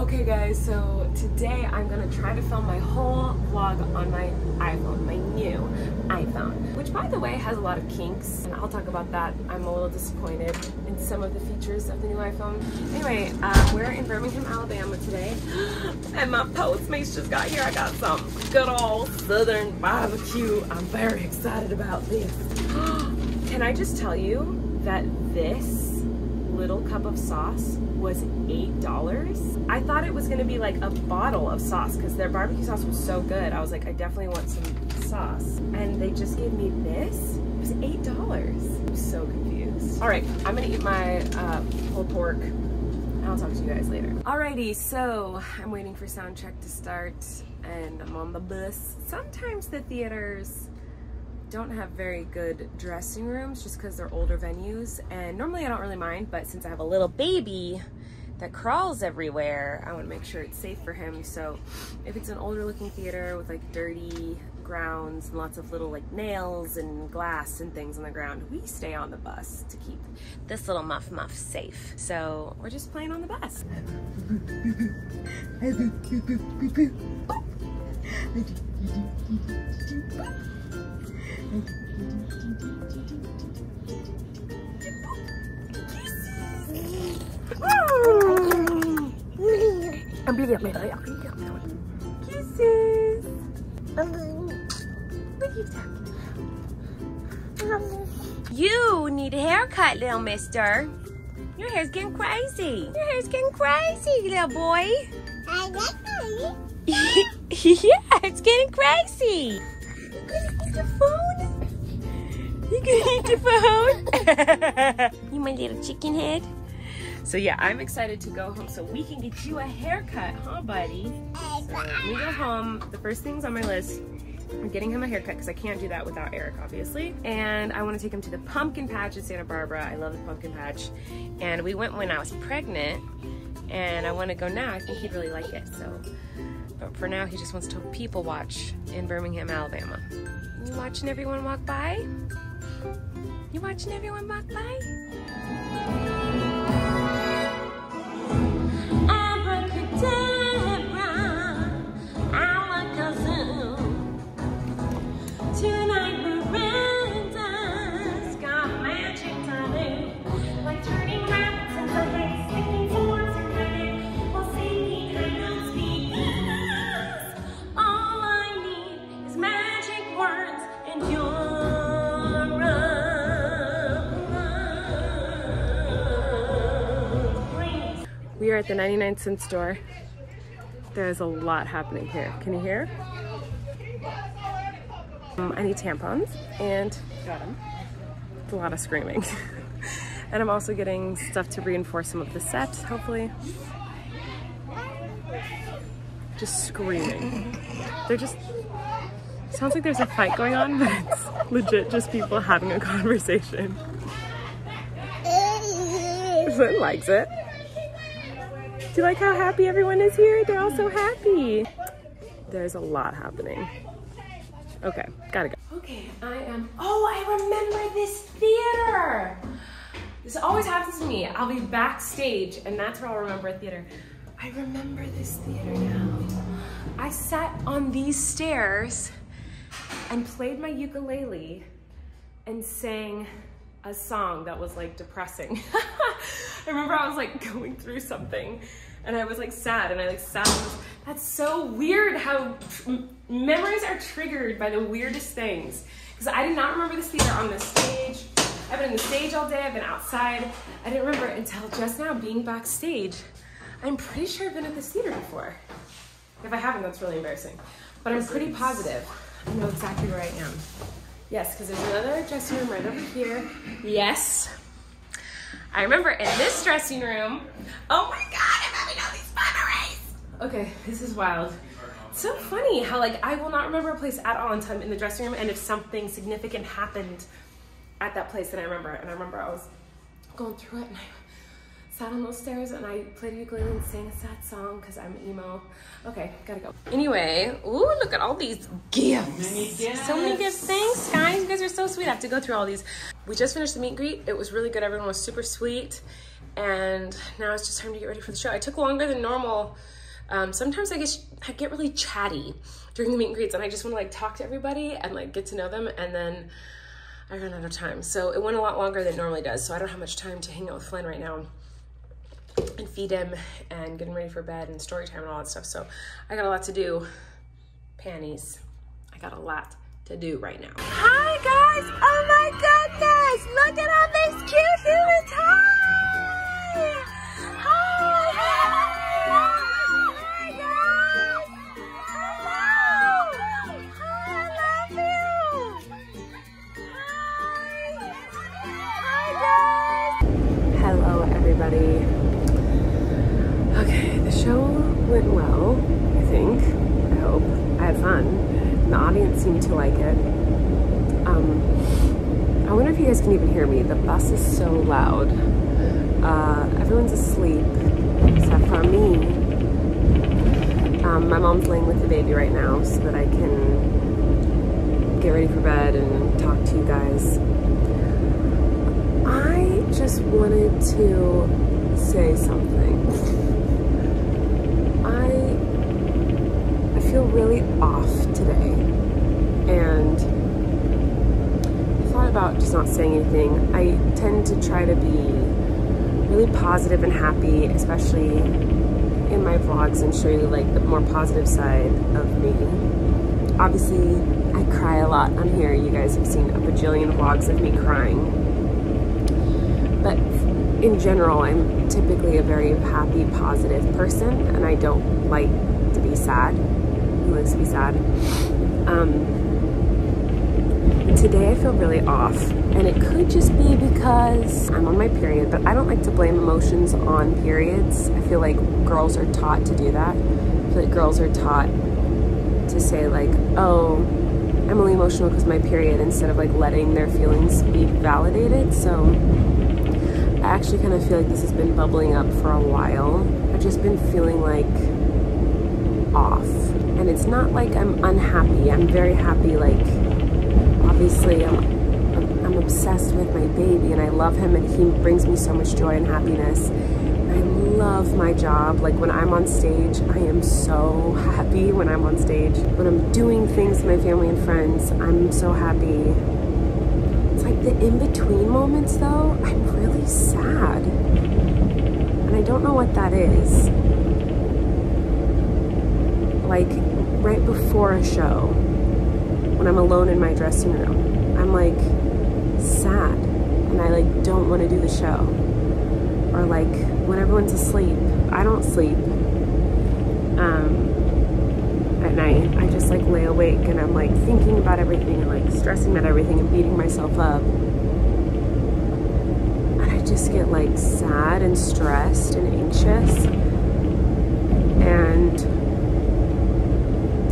Okay guys, so today I'm gonna try to film my whole vlog on my iPhone, my new iPhone, which by the way has a lot of kinks, and I'll talk about that. I'm a little disappointed in some of the features of the new iPhone. Anyway, we're in Birmingham, Alabama today, and my Postmates just got here. I got some good old Southern barbecue. I'm very excited about this. Can I just tell you that this little cup of sauce was $8. I thought it was gonna be like a bottle of sauce because their barbecue sauce was so good. I was like, I definitely want some sauce. And they just gave me this. It was $8. I'm so confused. All right, I'm gonna eat my pulled pork and I'll talk to you guys later. Alrighty, so I'm waiting for sound check to start and I'm on the bus. Sometimes the theaters don't have very good dressing rooms just because they're older venues, and normally I don't really mind, but since I have a little baby that crawls everywhere, I want to make sure it's safe for him. So if it's an older looking theater with like dirty grounds and lots of little like nails and glass and things on the ground, we stay on the bus to keep this little muff safe. So we're just playing on the bus. Kisses. What are you talking about? You need a haircut, little mister. Your hair's getting crazy. Your hair's getting crazy, little boy. Yeah, it's getting crazy. You gonna eat the phone? You gonna eat the phone? You my little chicken head. So yeah, I'm excited to go home so we can get you a haircut, huh, buddy? So when we go home, the first things on my list are getting him a haircut because I can't do that without Eric, obviously. And I want to take him to the pumpkin patch in Santa Barbara. I love the pumpkin patch. And we went when I was pregnant, and I want to go now. I think he'd really like it. So, but for now, he just wants to people watch in Birmingham, Alabama. You watching everyone walk by? You watching everyone walk by? We are at the 99-cent store. There's a lot happening here. Can you hear? I need tampons and got them. It's a lot of screaming. And I'm also getting stuff to reinforce some of the sets, hopefully. Just screaming. They're just, sounds like there's a fight going on, but it's legit just people having a conversation. Flynn likes it. Do you like how happy everyone is here? They're all so happy. There's a lot happening. Okay, gotta go. Okay, oh, I remember this theater. This always happens to me. I'll be backstage and that's where I'll remember a theater. I remember this theater now. I sat on these stairs and played my ukulele and sang a song that was like depressing. I remember I was like going through something and I was like sad and I like sat on this. That's so weird how memories are triggered by the weirdest things. Because I did not remember this theater on this stage. I've been in the stage all day, I've been outside. I didn't remember it until just now being backstage. I'm pretty sure I've been at this theater before. If I haven't, that's really embarrassing. But I'm pretty positive. I know exactly where I am. Yes, because there's another dressing room right over here. Yes. I remember in this dressing room. Oh my God, I'm having all these memories. Okay, this is wild. It's so funny how like I will not remember a place at all until I'm in the dressing room, and if something significant happened at that place, then I remember it. And I remember I was going through it and I sat on those stairs and I played a ukulele and sang a sad song because I'm emo. Okay, gotta go. Anyway, ooh, look at all these gifts. So many gifts. Thanks, guys. You guys are so sweet. I have to go through all these. We just finished the meet and greet. It was really good. Everyone was super sweet. and now it's just time to get ready for the show. I took longer than normal. Sometimes I get really chatty during the meet and greets, and I just want to like talk to everybody and like get to know them, and then I run out of time. So it went a lot longer than it normally does, so I don't have much time to hang out with Flynn right now and feed him and get him ready for bed and story time and all that stuff. So I got a lot to do. Panties. I got a lot to do right now. Hi guys! Oh my goodness! Look at all these cute humans! Hi! Hi! Hi guys! Hello! Hi, I love you! Hi! Hi guys! Hello everybody. Okay, the show went well, I think. I hope. I had fun. The audience seemed to like it. I wonder if you guys can even hear me. The bus is so loud. Everyone's asleep except for me. My mom's laying with the baby right now so that I can get ready for bed and talk to you guys. I just wanted to say something. I feel really off today, and I thought about just not saying anything. I tend to try to be really positive and happy, especially in my vlogs, and show you like the more positive side of me. Obviously, I cry a lot on here. You guys have seen a bajillion vlogs of me crying. But in general, I'm typically a very happy, positive person, and I don't like to be sad. Who likes to be sad? Today I feel really off, and it could just be because I'm on my period, but I don't like to blame emotions on periods. I feel like girls are taught to do that. I feel like girls are taught to say like, oh, I'm only emotional because of my period, instead of like letting their feelings be validated. So I actually kind of feel like this has been bubbling up for a while. I've just been feeling like off, and it's not like I'm unhappy. I'm very happy. Like, obviously I'm obsessed with my baby, and I love him, and he brings me so much joy and happiness. And I love my job. Like, when I'm on stage, I am so happy when I'm on stage. When I'm doing things with my family and friends, I'm so happy. It's like the in-between moments though, I'm really sad, and I don't know what that is. Like, right before a show, when I'm alone in my dressing room, I'm like sad, and I like don't want to do the show. Or like when everyone's asleep, I don't sleep at night. I just like lay awake, and I'm like thinking about everything and like stressing about everything and beating myself up. And I just get like sad and stressed and anxious. And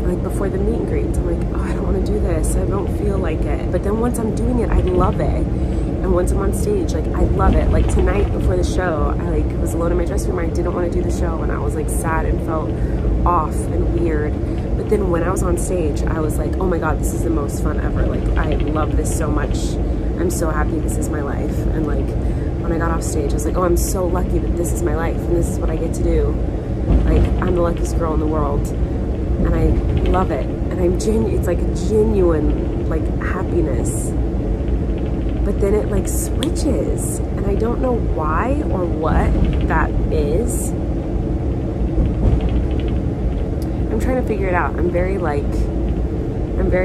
like before the meet and greets, I'm like, oh, I don't want to do this. I don't feel like it. But then once I'm doing it, I love it. And once I'm on stage, like I love it. Like tonight before the show, I like was alone in my dressing room. I didn't want to do the show, and I was like sad and felt off and weird. But then when I was on stage, I was like, oh my God, this is the most fun ever. Like, I love this so much. I'm so happy this is my life. And like, when I got off stage, I was like, oh, I'm so lucky that this is my life and this is what I get to do. Like, I'm the luckiest girl in the world, and I love it. And it's like a genuine like happiness. But then it like switches, and I don't know why or what that is. I'm trying to figure it out. I'm very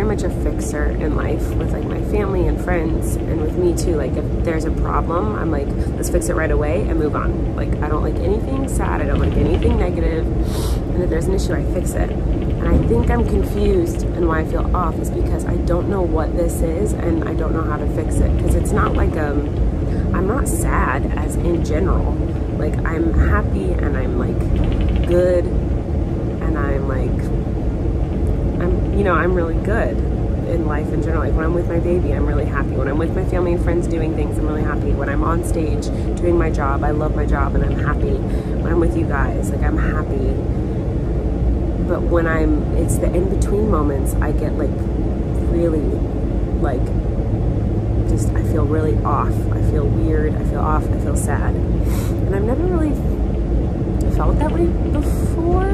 much a fixer in life with like my family and friends, and with me too. Like, if there's a problem, I'm like, let's fix it right away and move on. Like, I don't like anything sad, I don't like anything negative, and if there's an issue, I fix it. And I think I'm confused, and why I feel off is because I don't know what this is, and I don't know how to fix it. Because it's not like I'm not sad as in general. Like, I'm happy, and I'm like good, and I'm really good in life in general. Like, when I'm with my baby, I'm really happy. When I'm with my family and friends doing things, I'm really happy. When I'm on stage doing my job, I love my job and I'm happy. When I'm with you guys, like, I'm happy. But when it's the in-between moments, I get like really like I feel really off. I feel weird, I feel off, I feel sad. And I've never really felt that way before.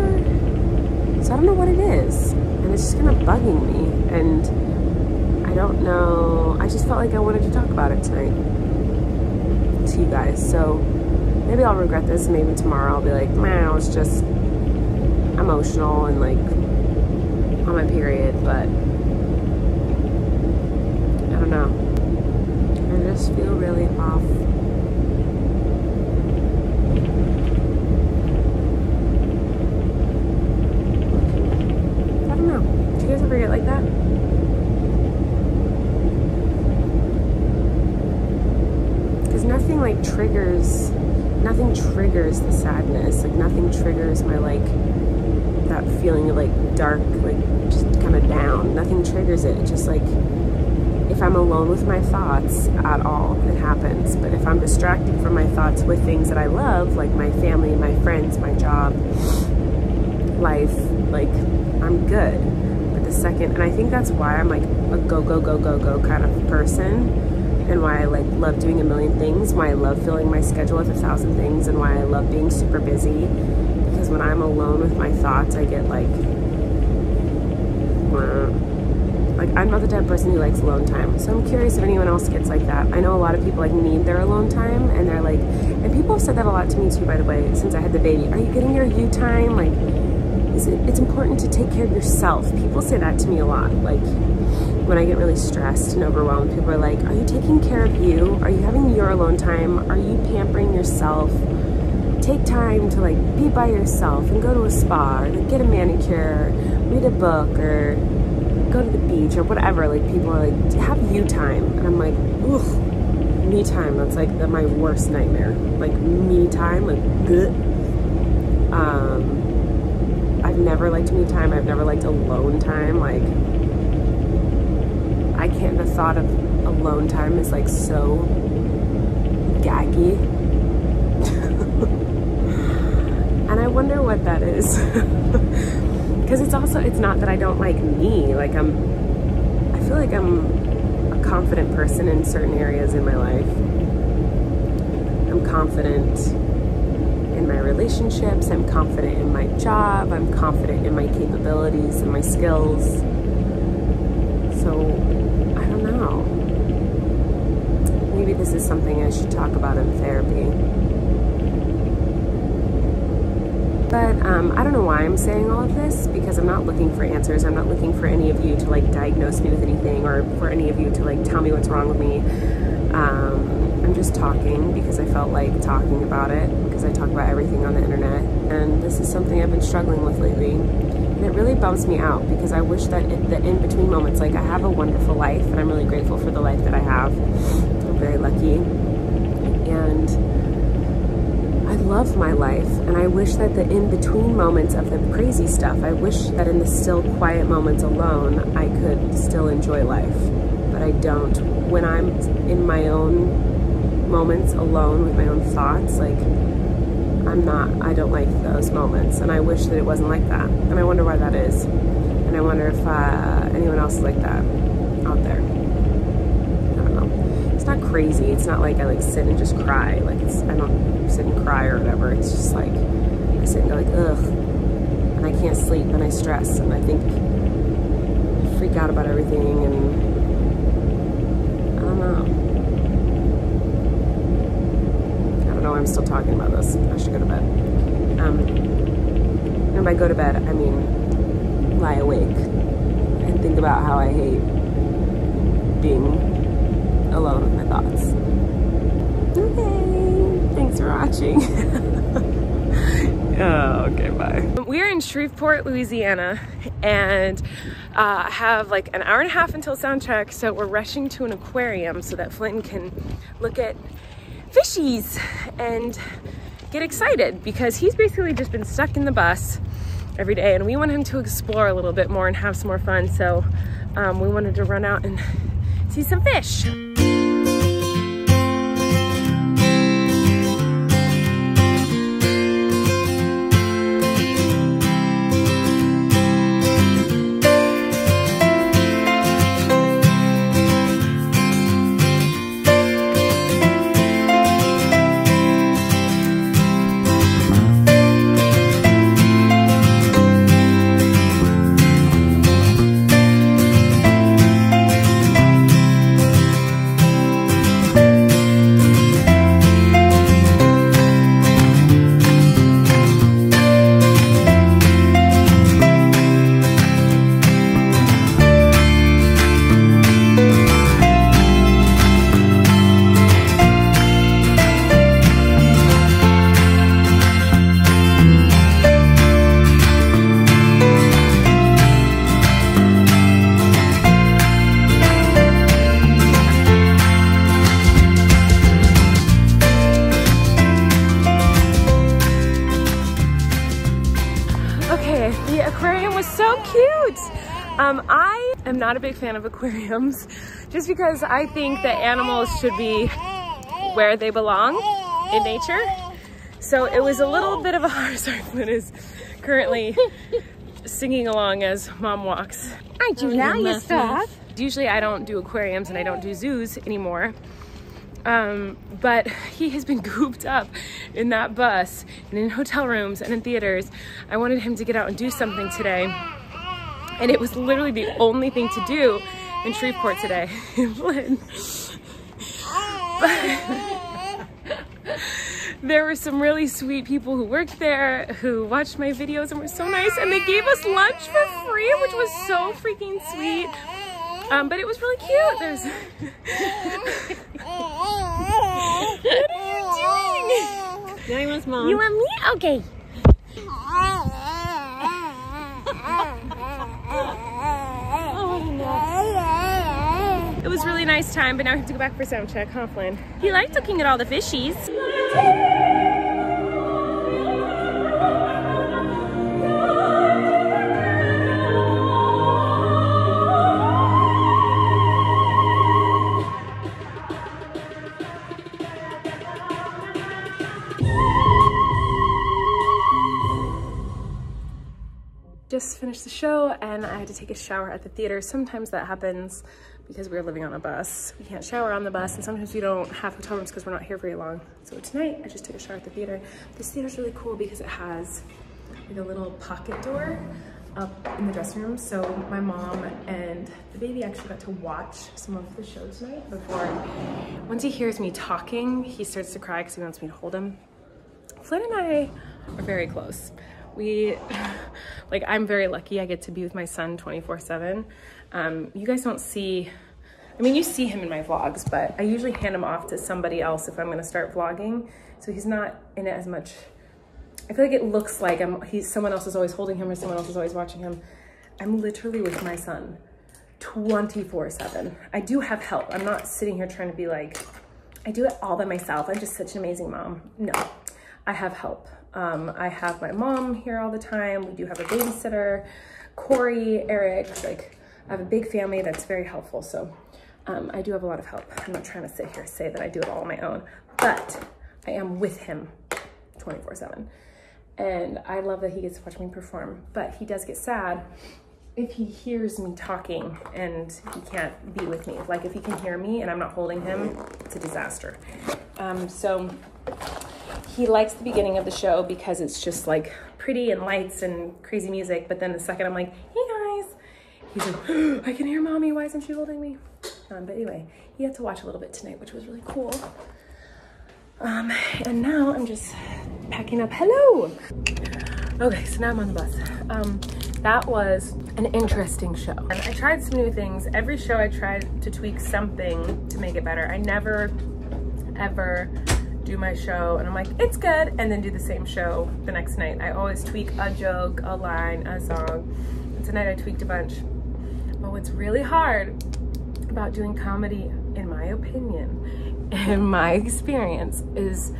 So I don't know what it is. And it's just kind of bugging me. And I don't know, I just felt like I wanted to talk about it tonight to you guys. So maybe I'll regret this. Maybe tomorrow I'll be like, man, I was just emotional and like on my period, but I don't know. I just feel really off. I don't know. Do you guys ever get like that? Because nothing like triggers the sadness. Like nothing triggers my like that feeling of like dark, like just kind of down. Nothing triggers it. It's just like if I'm alone with my thoughts at all, it happens. But if I'm distracted from my thoughts with things that I love, like my family, my friends, my job, life, like I'm good. But the second, and I think that's why I'm like a go, go, go, go, go kind of person, and why I like love doing a million things, why I love filling my schedule with 1,000 things, and why I love being super busy. Because when I'm alone with my thoughts, I get like I'm not the type of person who likes alone time. So I'm curious if anyone else gets like that. I know a lot of people like need their alone time, and they're like, and people have said that a lot to me too, by the way, since I had the baby. Are you getting your you time? Like, it's important to take care of yourself. People say that to me a lot. Like when I get really stressed and overwhelmed, people are like, are you taking care of you? Are you having your alone time? Are you pampering yourself? Take time to like be by yourself and go to a spa, or get a manicure, read a book, or go to the beach, or whatever. Like people are like, have you time, and I'm like, ugh, me time. That's like my worst nightmare. Like me time, like good. I've never liked me time. I've never liked alone time. Like I can't. The thought of alone time is like so gaggy. And I wonder what that is. Because it's not that I don't like me. Like I feel like I'm a confident person in certain areas in my life. I'm confident in my relationships. I'm confident in my job. I'm confident in my capabilities and my skills. So I don't know. Maybe this is something I should talk about in therapy. But I don't know why I'm saying all of this, because I'm not looking for answers. I'm not looking for any of you to like diagnose me with anything, or for any of you to like tell me what's wrong with me. I'm just talking because I felt like talking about it, because I talk about everything on the internet, and this is something I've been struggling with lately. And it really bums me out, because I wish that the in-between moments, like I have a wonderful life, and I'm really grateful for the life that I have. I'm very lucky. And I love my life, and I wish that the in-between moments of the crazy stuff, I wish that in the still quiet moments alone, I could still enjoy life. But I don't. When I'm in my own moments alone with my own thoughts, like I don't like those moments, and I wish that it wasn't like that. And I wonder why that is. And I wonder if anyone else is like that out there. I don't know. It's not crazy. It's not like I like sit and just cry. Like I don't sit and cry or whatever. It's just like I sit and go like, ugh, and I can't sleep, and I stress, and I think I freak out about everything, and I don't know. I don't know why I'm still talking about this. I should go to bed. And by go to bed, I mean lie awake and think about how I hate being alone with my thoughts. Okay, thanks for watching. Oh, okay, bye. We're in Shreveport, Louisiana, and have like an hour and a half until sound check, so we're rushing to an aquarium so that Flynn can look at fishies and get excited, because he's basically just been stuck in the bus every day, and we want him to explore a little bit more and have some more fun. So we wanted to run out and see some fish. Okay, the aquarium was so cute. I am not a big fan of aquariums just because I think that animals should be where they belong in nature. So it was a little bit of a hard start. Flynn is currently singing along as mom walks. I do now, you stop. Usually I don't do aquariums and I don't do zoos anymore. But he has been cooped up in that bus and in hotel rooms and in theaters. I wanted him to get out and do something today. And it was literally the only thing to do in Shreveport today. There were some really sweet people who worked there who watched my videos and were so nice, and they gave us lunch for free, which was so freaking sweet. But it was really cute. There's What are you doing? Now he wants mom. You want me? Okay. It was a really nice time, but now we have to go back for sound check, huh, Flynn? He liked looking at all the fishies. Just finished the show and I had to take a shower at the theater. Sometimes that happens because we're living on a bus. We can't shower on the bus, and sometimes we don't have hotel rooms because we're not here very long. So tonight I just took a shower at the theater. This theater's really cool because it has like a little pocket door up in the dressing room. So my mom and the baby actually got to watch some of the show tonight before. Once he hears me talking, he starts to cry because he wants me to hold him. Flynn and I are very close. I'm very lucky I get to be with my son 24/7. You guys don't see, I mean, you see him in my vlogs, but I usually hand him off to somebody else if I'm gonna start vlogging. So he's not in it as much. I feel like it looks like someone else is always holding him or someone else is always watching him. I'm literally with my son 24/7. I do have help. I'm not sitting here trying to be like, I do it all by myself. I'm just such an amazing mom. No, I have help. I have my mom here all the time. We do have a babysitter, Corey, Eric, I have a big family that's very helpful. So I do have a lot of help. I'm not trying to sit here and say that I do it all on my own, but I am with him 24/7. And I love that he gets to watch me perform, but he does get sad if he hears me talking and he can't be with me. Like if he can hear me and I'm not holding him, it's a disaster. So he likes the beginning of the show because it's just like pretty and lights and crazy music. But then the second I'm like, hey guys, he's like, oh, I can hear mommy, why isn't she holding me? But anyway, he had to watch a little bit tonight, which was really cool. And now I'm just packing up. Hello. Okay, so now I'm on the bus. That was an interesting show. And I tried some new things. Every show I tried to tweak something to make it better. I never, ever do my show and I'm like, it's good, and then do the same show the next night. I always tweak a joke, a line, a song. And tonight I tweaked a bunch. But what's really hard about doing comedy, in my opinion, in my experience, is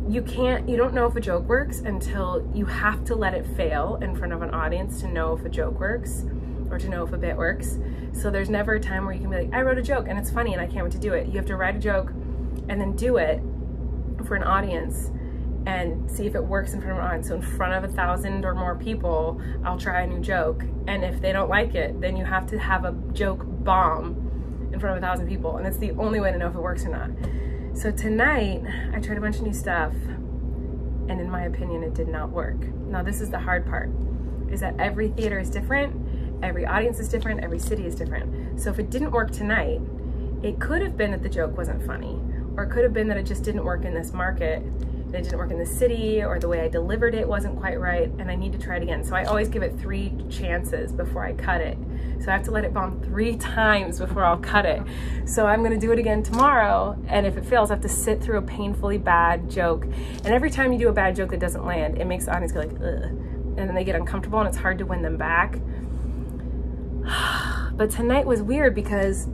you don't know if a joke works until you have to let it fail in front of an audience to know if a joke works or to know if a bit works. So there's never a time where you can be like, I wrote a joke and it's funny and I can't wait to do it. You have to write a joke and then do it for an audience and see if it works in front of an audience. So in front of 1,000 or more people, I'll try a new joke. And if they don't like it, then you have to have a joke bomb in front of 1,000 people. And it's the only way to know if it works or not. So tonight, I tried a bunch of new stuff, and in my opinion, it did not work. Now this is the hard part, is that every theater is different, every audience is different, every city is different. So if it didn't work tonight, it could have been that the joke wasn't funny, or it could have been that it just didn't work in this market, and it didn't work in this city, or the way I delivered it wasn't quite right, and I need to try it again. So I always give it 3 chances before I cut it. So I have to let it bomb 3 times before I'll cut it. So I'm gonna do it again tomorrow, and if it fails, I have to sit through a painfully bad joke. And every time you do a bad joke that doesn't land, it makes the audience go like, ugh. And then they get uncomfortable and it's hard to win them back. But tonight was weird because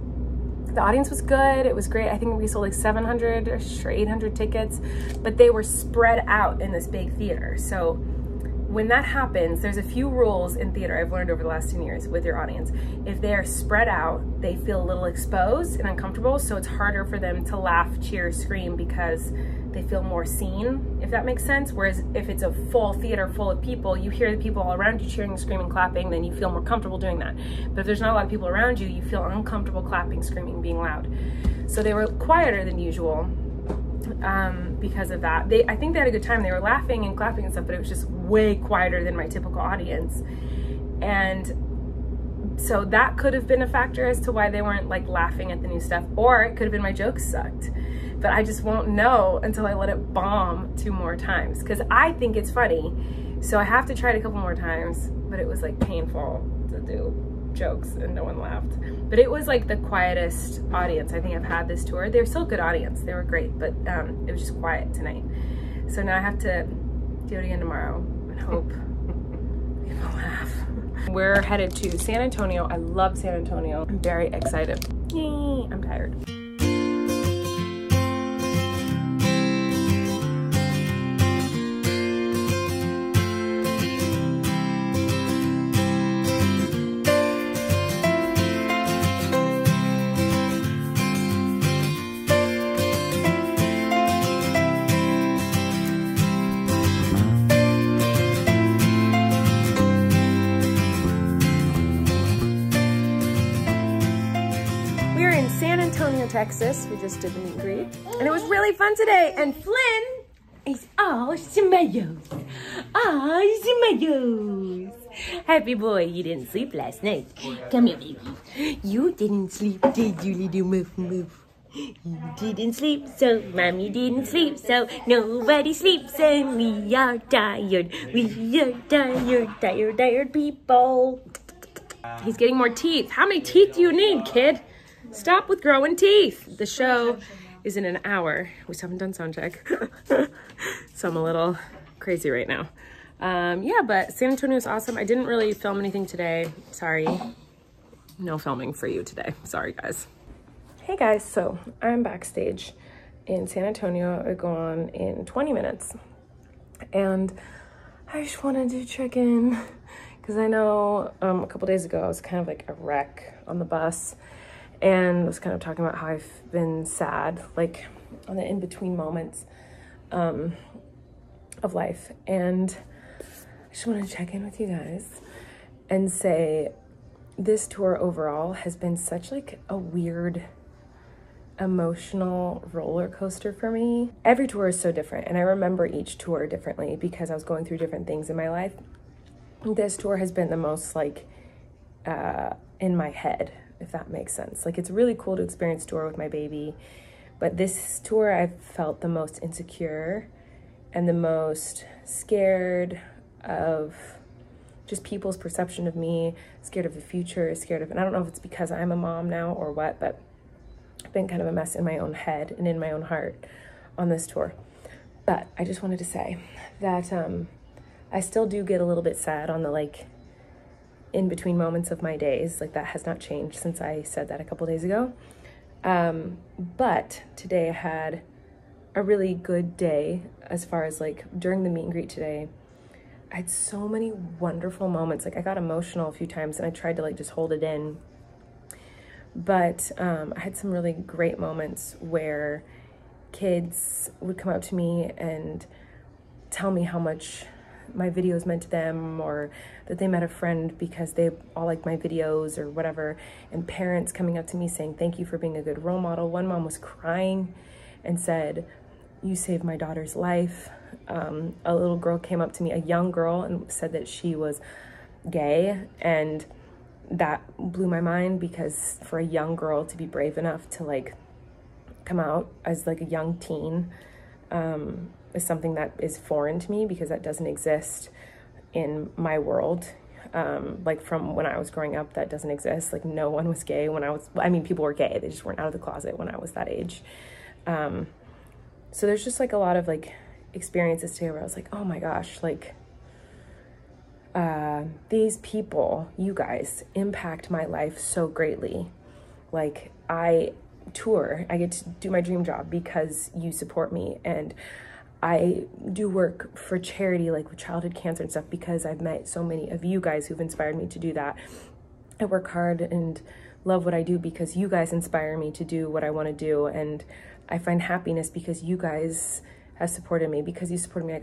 the audience was good, it was great. I think we sold like 700 or 800 tickets, but they were spread out in this big theater. So when that happens, there's a few rules in theater I've learned over the last 10 years with your audience. If they are spread out, they feel a little exposed and uncomfortable, so it's harder for them to laugh, cheer, scream because they feel more seen, if that makes sense. Whereas if it's a full theater full of people, you hear the people all around you cheering, screaming, clapping, then you feel more comfortable doing that. But if there's not a lot of people around you, you feel uncomfortable clapping, screaming, being loud. So they were quieter than usual because of that. I think they had a good time. They were laughing and clapping and stuff, but it was just way quieter than my typical audience. And so that could have been a factor as to why they weren't like laughing at the new stuff, or it could have been my jokes sucked. But I just won't know until I let it bomb 2 more times, because I think it's funny. So I have to try it a couple more times, but it was like painful to do jokes and no one laughed. But it was like the quietest audience I think I've had this tour. They're still a good audience, they were great, but it was just quiet tonight. So now I have to do it again tomorrow and hope people laugh. We're headed to San Antonio. I love San Antonio. I'm very excited. Yay, I'm tired. Texas. We just did the meet and greet, and it was really fun today. And Flynn is happy boy. You didn't sleep last night. Come here, baby. You didn't sleep, did you, little muff? You didn't sleep, so mommy didn't sleep, so nobody sleeps, and we are tired. We are tired people. He's getting more teeth. How many teeth do you need, kid? Stop with growing teeth. The show is in an hour. We still haven't done sound check. So I'm a little crazy right now. Yeah, but San Antonio is awesome. I didn't really film anything today. Sorry. No filming for you today. Sorry, guys. Hey, guys. So I'm backstage in San Antonio. I go on in 20 minutes. And I just wanted to check in because I know a couple days ago I was kind of like a wreck on the bus. And was kind of talking about how I've been sad, like on the in-between moments of life. And I just want to check in with you guys and say this tour overall has been such like a weird emotional roller coaster for me. Every tour is so different, and I remember each tour differently because I was going through different things in my life. This tour has been the most like in my head, if that makes sense. Like, it's really cool to experience tour with my baby, but this tour I've felt the most insecure and the most scared of just people's perception of me, scared of the future, scared of, and I don't know if it's because I'm a mom now or what, but I've been kind of a mess in my own head and in my own heart on this tour. But I just wanted to say that I still do get a little bit sad on the like in between moments of my days. Like, that has not changed since I said that a couple days ago. But today I had a really good day as far as like during the meet and greet today. I had so many wonderful moments. Like, I got emotional a few times and I tried to like just hold it in. But I had some really great moments where kids would come up to me and tell me how much my videos meant to them, or that they met a friend because they all liked my videos or whatever, and parents coming up to me saying thank you for being a good role model. One mom was crying and said, "You saved my daughter's life." A little girl came up to me, a young girl, and said that she was gay, and that blew my mind because for a young girl to be brave enough to like come out as like a young teen is something that is foreign to me, because that doesn't exist in my world. Like, from when I was growing up, that doesn't exist. Like, no one was gay when I was, I mean, people were gay, they just weren't out of the closet when I was that age. So there's just like a lot of like experiences today where I was like, oh my gosh, like these people, you guys, impact my life so greatly. Like, I tour, I get to do my dream job because you support me, and I do work for charity, like with childhood cancer and stuff, because I've met so many of you guys who've inspired me to do that. I work hard and love what I do because you guys inspire me to do what I want to do. And I find happiness because you guys have supported me. Because you supported me, I've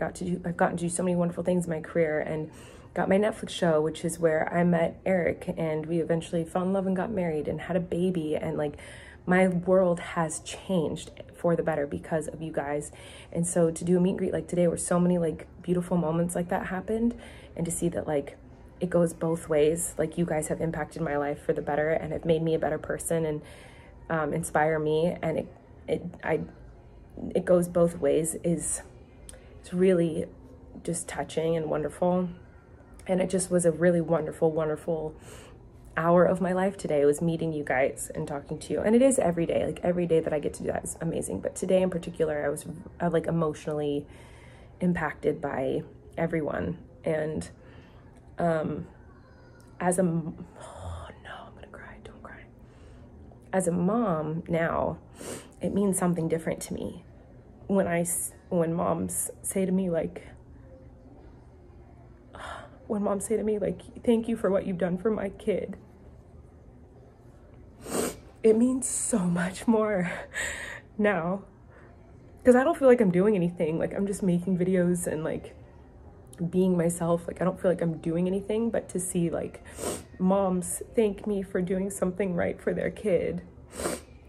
gotten to do so many wonderful things in my career, and got my Netflix show, which is where I met Eric, and we eventually fell in love and got married and had a baby. And like, my world has changed for the better because of you guys. And so to do a meet and greet like today, where so many like beautiful moments like that happened, and to see that like it goes both ways, like you guys have impacted my life for the better and have made me a better person and inspire me, and it goes both ways, it's really just touching and wonderful. And it just was a really wonderful hour of my life today. It was meeting you guys and talking to you. And it is every day, like every day that I get to do that is amazing. But today in particular, I was like emotionally impacted by everyone. And as a, oh no, I'm gonna cry, don't cry. As a mom now, it means something different to me. When moms say to me like, thank you for what you've done for my kid, it means so much more now, because I don't feel like I'm doing anything. Like, I'm just making videos and like being myself. Like, I don't feel like I'm doing anything, but to see like moms thank me for doing something right for their kid,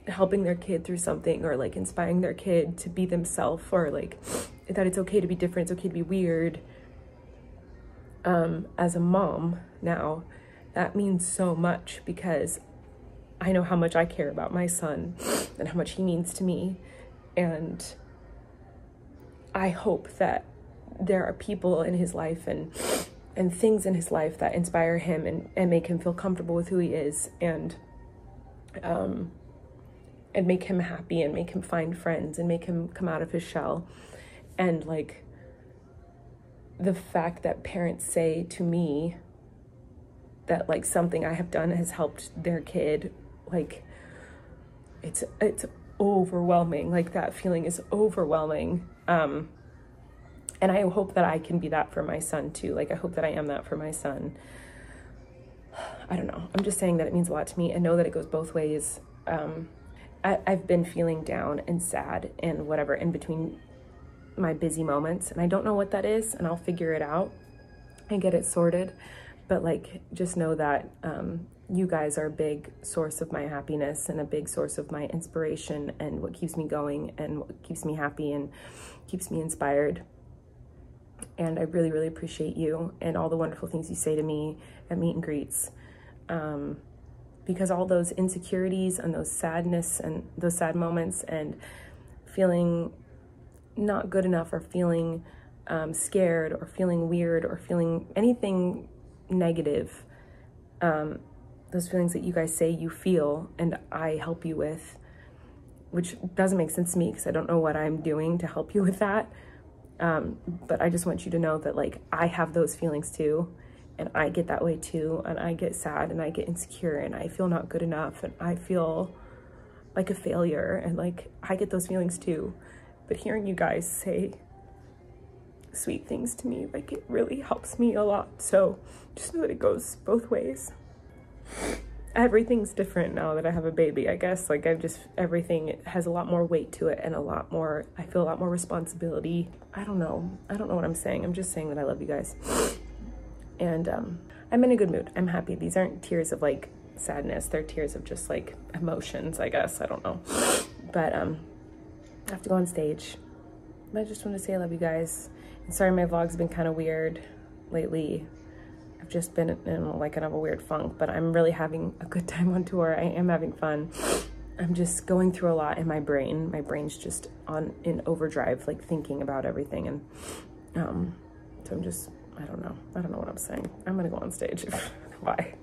helping their kid through something, or like inspiring their kid to be themselves, or like that it's okay to be different, it's okay to be weird. As a mom now, that means so much, because I know how much I care about my son and how much he means to me. And I hope that there are people in his life and things in his life that inspire him and make him feel comfortable with who he is, and make him happy, and make him find friends, and make him come out of his shell. And like, the fact that parents say to me that like something I have done has helped their kid, like it's overwhelming. Like, that feeling is overwhelming. And I hope that I can be that for my son too. Like, I hope that I am that for my son. I don't know. I'm just saying that it means a lot to me, and know that it goes both ways. I've been feeling down and sad and whatever in between my busy moments, and I don't know what that is, and I'll figure it out and get it sorted. But like, just know that you guys are a big source of my happiness, and a big source of my inspiration, and what keeps me going, and what keeps me happy, and keeps me inspired. And I really, really appreciate you and all the wonderful things you say to me at meet and greets. Because all those insecurities and those sadness and those sad moments and feeling not good enough, or feeling scared, or feeling weird, or feeling anything negative, those feelings that you guys say you feel and I help you with, which doesn't make sense to me because I don't know what I'm doing to help you with that. But I just want you to know that like, I have those feelings too, and I get that way too, and I get sad, and I get insecure, and I feel not good enough, and I feel like a failure, and like, I get those feelings too. But hearing you guys say sweet things to me, like, it really helps me a lot. So just know that it goes both ways. Everything's different now that I have a baby, I guess. Like, everything has a lot more weight to it, and I feel a lot more responsibility. I don't know what I'm saying. I'm just saying that I love you guys. And I'm in a good mood. I'm happy. These aren't tears of like sadness. They're tears of just like emotions, I guess. I don't know. But I have to go on stage. But I just want to say I love you guys. And sorry my vlog's been kind of weird lately. I've just been in like kind of a weird funk, but I'm really having a good time on tour. I am having fun. I'm just going through a lot in my brain. My brain's just in overdrive, like thinking about everything. And so I'm just, I don't know what I'm saying. I'm gonna go on stage. Bye.